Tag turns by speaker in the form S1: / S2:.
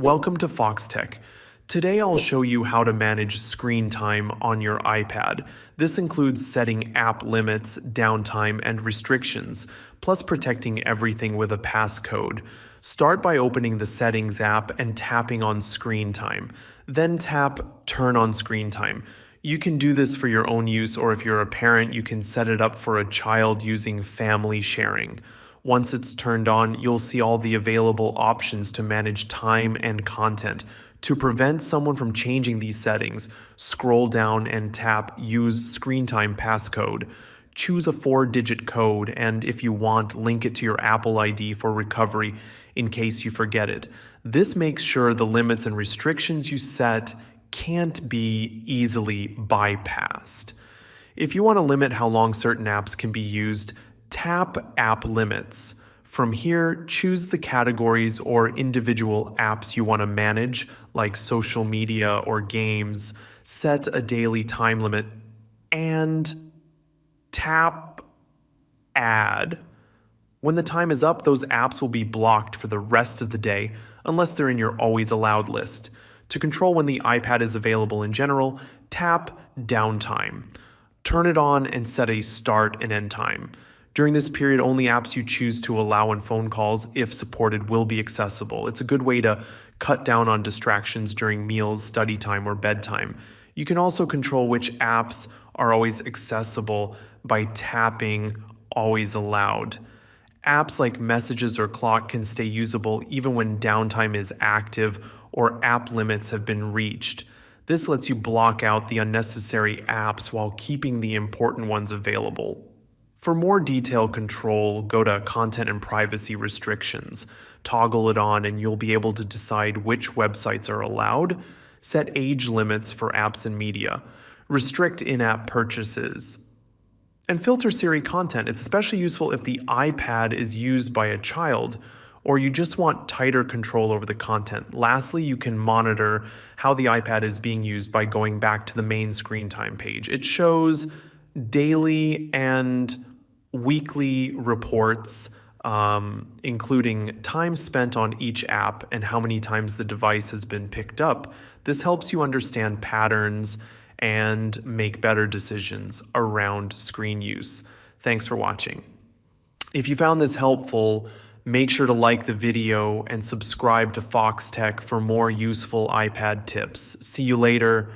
S1: welcome to Foxtecc. Today I'll show you how to manage screen time on your iPad. This includes setting app limits, downtime, and restrictions, plus protecting everything with a passcode. Start by opening the Settings app and tapping on Screen Time. Then tap Turn on Screen Time. You can do this for your own use, or if you're a parent, you can set it up for a child using family sharing. Once it's turned on, you'll see all the available options to manage time and content. To prevent someone from changing these settings, scroll down and tap Use Screen Time Passcode. Choose a 4-digit code, and if you want, link it to your Apple ID for recovery in case you forget it. This makes sure the limits and restrictions you set can't be easily bypassed. If you want to limit how long certain apps can be used, tap App Limits. From here, choose the categories or individual apps you want to manage, like social media or games, set a daily time limit, and tap Add. When the time is up, those apps will be blocked for the rest of the day, unless they're in your Always Allowed list. To control when the iPad is available in general, tap Downtime. Turn it on and set a start and end time. During this period, only apps you choose to allow on phone calls, if supported, will be accessible. It's a good way to cut down on distractions during meals, study time, or bedtime. You can also control which apps are always accessible by tapping Always Allowed. Apps like Messages or Clock can stay usable even when downtime is active or app limits have been reached. This lets you block out the unnecessary apps while keeping the important ones available. For more detailed control, go to Content and Privacy Restrictions. Toggle it on and you'll be able to decide which websites are allowed. Set age limits for apps and media. Restrict in-app purchases. And filter Siri content. It's especially useful if the iPad is used by a child or you just want tighter control over the content. Lastly, you can monitor how the iPad is being used by going back to the main screen time page. It shows daily and weekly reports, including time spent on each app and how many times the device has been picked up. This helps you understand patterns and make better decisions around screen use. Thanks for watching. If you found this helpful, make sure to like the video and subscribe to Foxtecc for more useful iPad tips. See you later.